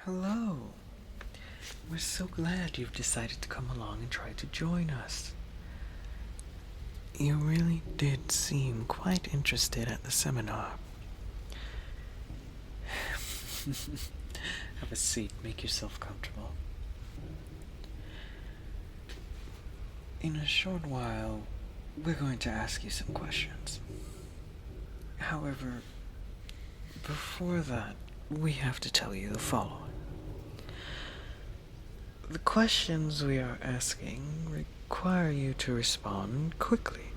Hello. We're so glad you've decided to come along and try to join us. You really did seem quite interested at the seminar. Have a seat, make yourself comfortable. In a short while, we're going to ask you some questions. However, before that, we have to tell you the following. The questions we are asking require you to respond quickly.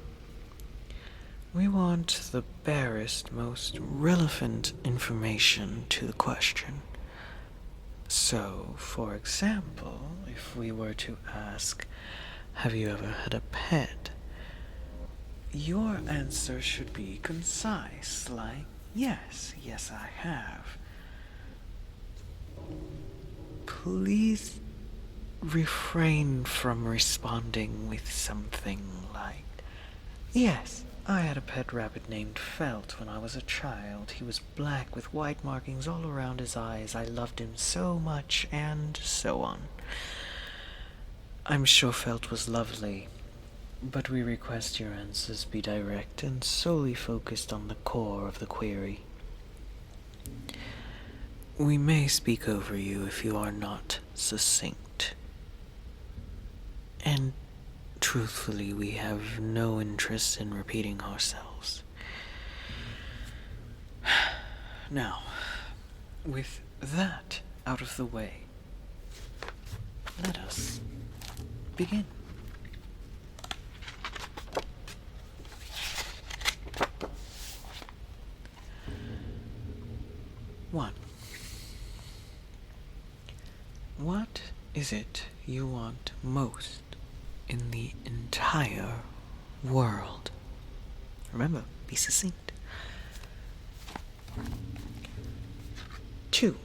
We want the barest, most relevant information to the question. So, for example, if we were to ask, have you ever had a pet? Your answer should be concise, like, yes, I have. Please refrain from responding with something like, yes, I had a pet rabbit named Felt when I was a child. He was black with white markings all around his eyes. I loved him so much, and so on. I'm sure Felt was lovely, but we request your answers be direct and solely focused on the core of the query. We may speak over you if you are not succinct. And truthfully, we have no interest in repeating ourselves. Now, with that out of the way, let us begin. One. What is it you want most in the entire world? Remember, be succinct. 2.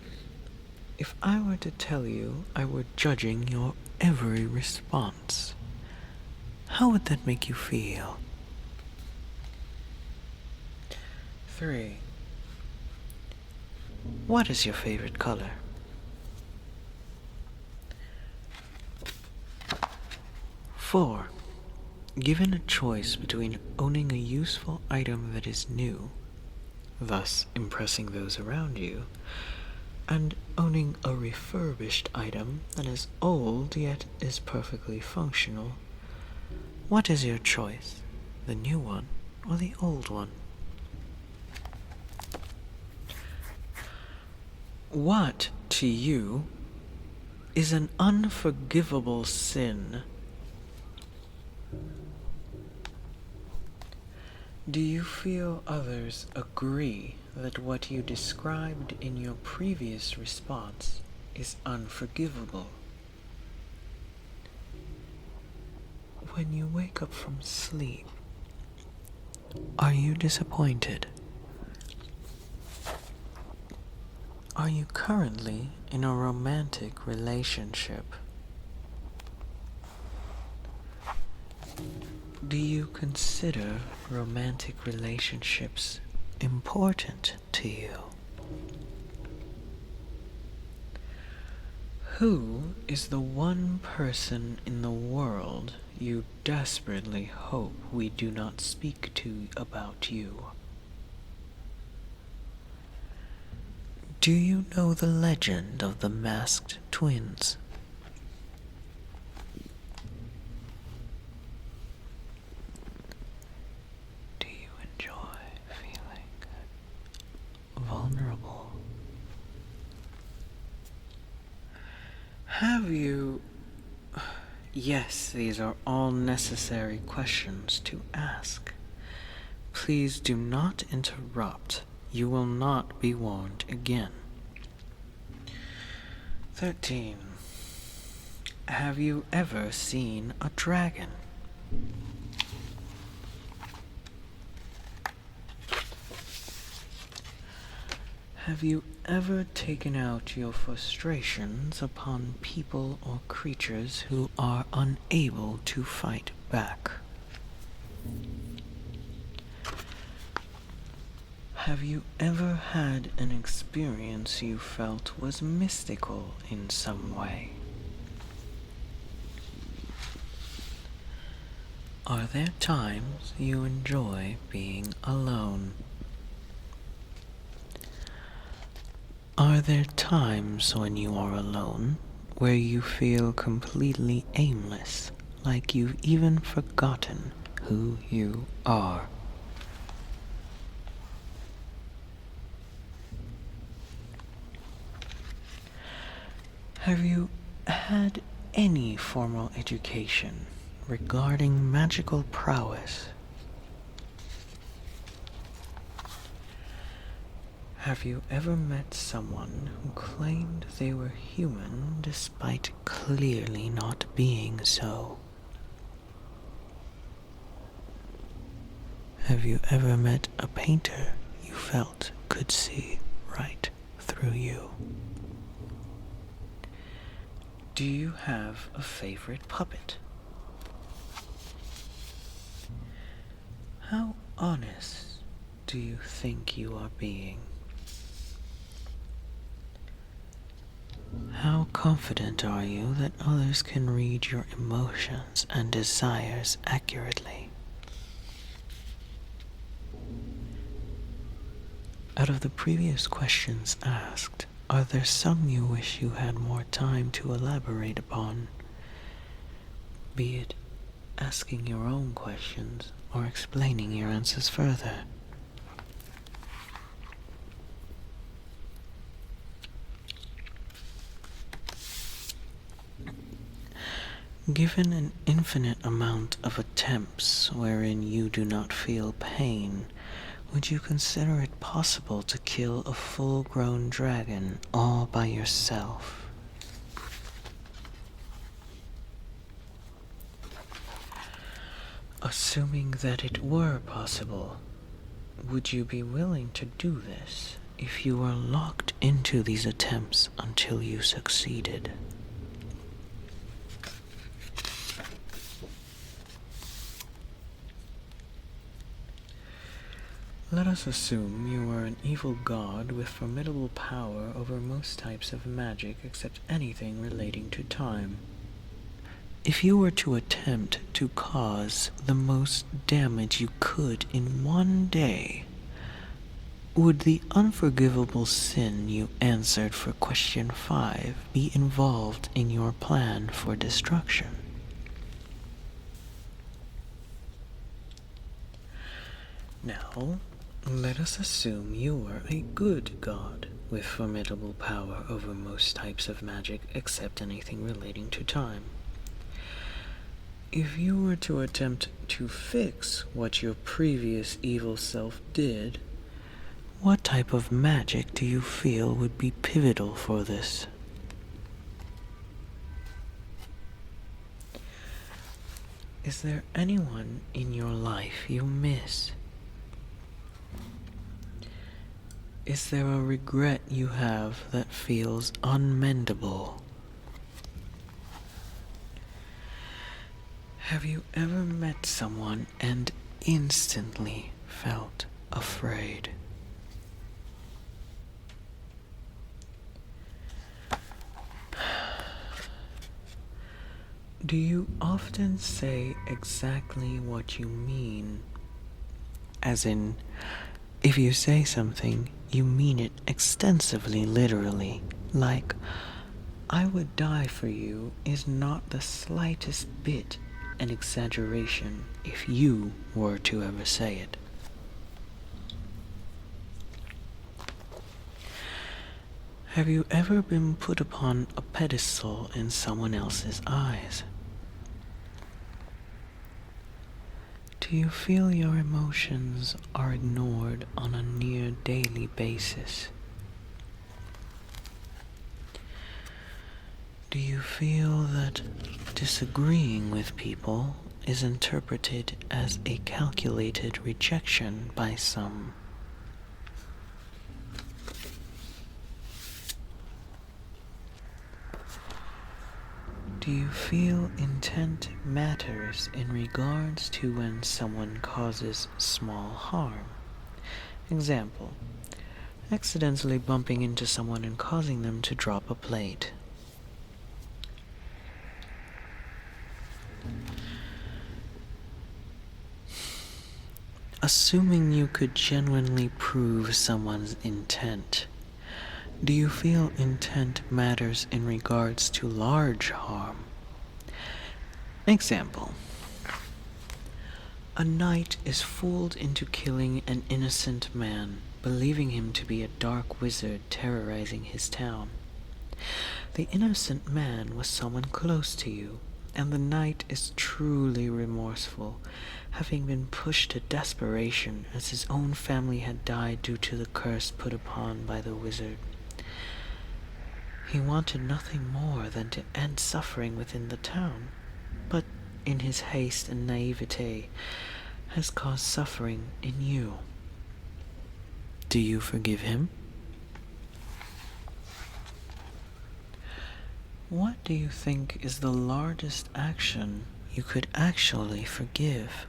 If I were to tell you I were judging your every response, how would that make you feel? 3. What is your favorite color? 4. Given a choice between owning a useful item that is new, thus impressing those around you, and owning a refurbished item that is old yet is perfectly functional, what is your choice, the new one or the old one? What, to you, is an unforgivable sin? Do you feel others agree that what you described in your previous response is unforgivable? When you wake up from sleep, are you disappointed? Are you currently in a romantic relationship? Do you consider romantic relationships important to you? Who is the one person in the world you desperately hope we do not speak to about you? Do you know the legend of the masked twins? Do you enjoy feeling vulnerable? Have you... Yes, these are all necessary questions to ask. Please do not interrupt. You will not be warned again. 13. Have you ever seen a dragon? Have you ever taken out your frustrations upon people or creatures who are unable to fight back? Have you ever had an experience you felt was mystical in some way? Are there times you enjoy being alone? Are there times when you are alone where you feel completely aimless, like you've even forgotten who you are? Have you had any formal education regarding magical prowess? Have you ever met someone who claimed they were human despite clearly not being so? Have you ever met a painter you felt could see right through you? Do you have a favorite puppet? How honest do you think you are being? How confident are you that others can read your emotions and desires accurately? Out of the previous questions asked, are there some you wish you had more time to elaborate upon? Be it asking your own questions or explaining your answers further. Given an infinite amount of attempts wherein you do not feel pain, would you consider it possible to kill a full-grown dragon all by yourself? Assuming that it were possible, would you be willing to do this if you were locked into these attempts until you succeeded? Let us assume you are an evil god with formidable power over most types of magic except anything relating to time. If you were to attempt to cause the most damage you could in one day, would the unforgivable sin you answered for question 5 be involved in your plan for destruction? Now, let us assume you were a good god with formidable power over most types of magic except anything relating to time. If you were to attempt to fix what your previous evil self did, what type of magic do you feel would be pivotal for this? Is there anyone in your life you miss? Is there a regret you have that feels unmendable? Have you ever met someone and instantly felt afraid? Do you often say exactly what you mean? As in, if you say something, you mean it extensively literally, like, "I would die for you" is not the slightest bit an exaggeration if you were to ever say it. Have you ever been put upon a pedestal in someone else's eyes? Do you feel your emotions are ignored on a near daily basis? Do you feel that disagreeing with people is interpreted as a calculated rejection by some? Do you feel intent matters in regards to when someone causes small harm, Example: accidentally bumping into someone and causing them to drop a plate. Assuming you could genuinely prove someone's intent, do you feel intent matters in regards to large harm? Example: a knight is fooled into killing an innocent man, believing him to be a dark wizard terrorizing his town. The innocent man was someone close to you, and the knight is truly remorseful, having been pushed to desperation as his own family had died due to the curse put upon by the wizard. He wanted nothing more than to end suffering within the town, but in his haste and naivete has caused suffering in you. Do you forgive him? What do you think is the largest action you could actually forgive?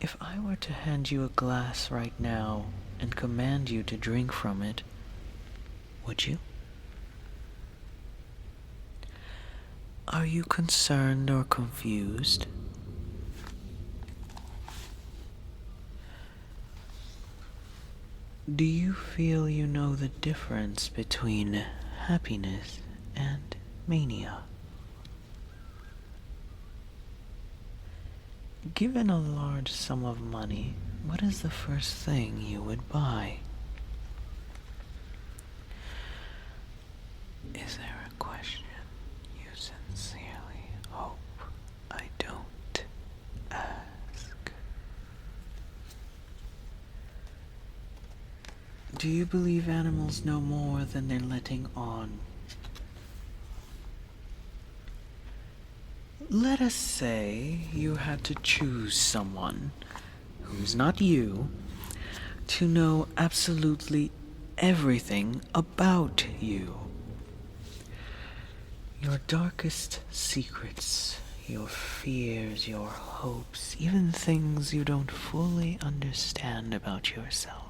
If I were to hand you a glass right now and command you to drink from it, would you? Are you concerned or confused? Do you feel you know the difference between happiness and mania? Given a large sum of money, what is the first thing you would buy? Is there a question you sincerely hope I don't ask? Do you believe animals know more than they're letting on? Let us say you had to choose someone who's not you to know absolutely everything about you. Your darkest secrets, your fears, your hopes, even things you don't fully understand about yourself.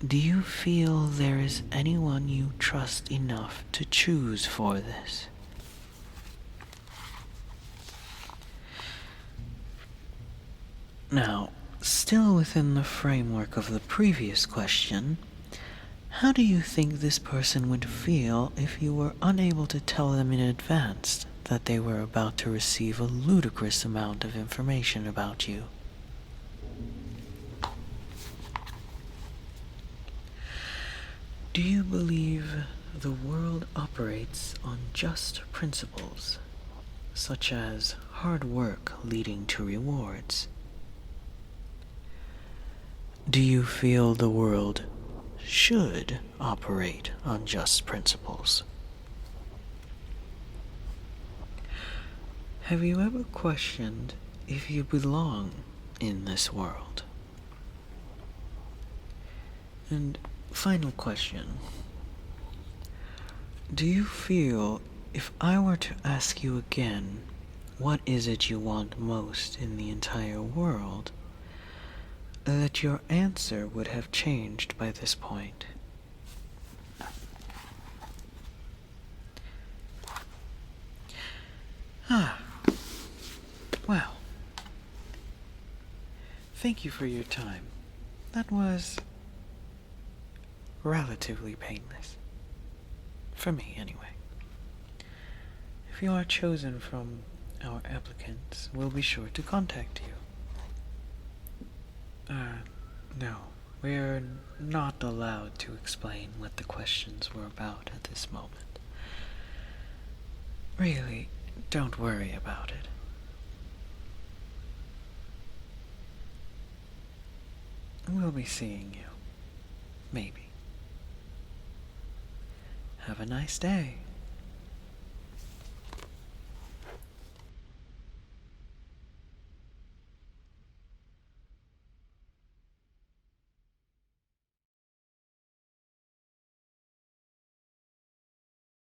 Do you feel there is anyone you trust enough to choose for this? Now, still within the framework of the previous question, how do you think this person would feel if you were unable to tell them in advance that they were about to receive a ludicrous amount of information about you? Do you believe the world operates on just principles, such as hard work leading to rewards? Do you feel the world should operate on just principles? Have you ever questioned if you belong in this world? And final question. Do you feel if I were to ask you again, what is it you want most in the entire world, that your answer would have changed by this point? Well, thank you for your time. That was relatively painless. For me, anyway. If you are chosen from our applicants, we'll be sure to contact you. No. We're not allowed to explain what the questions were about at this moment. Really, don't worry about it. We'll be seeing you. Maybe. Have a nice day.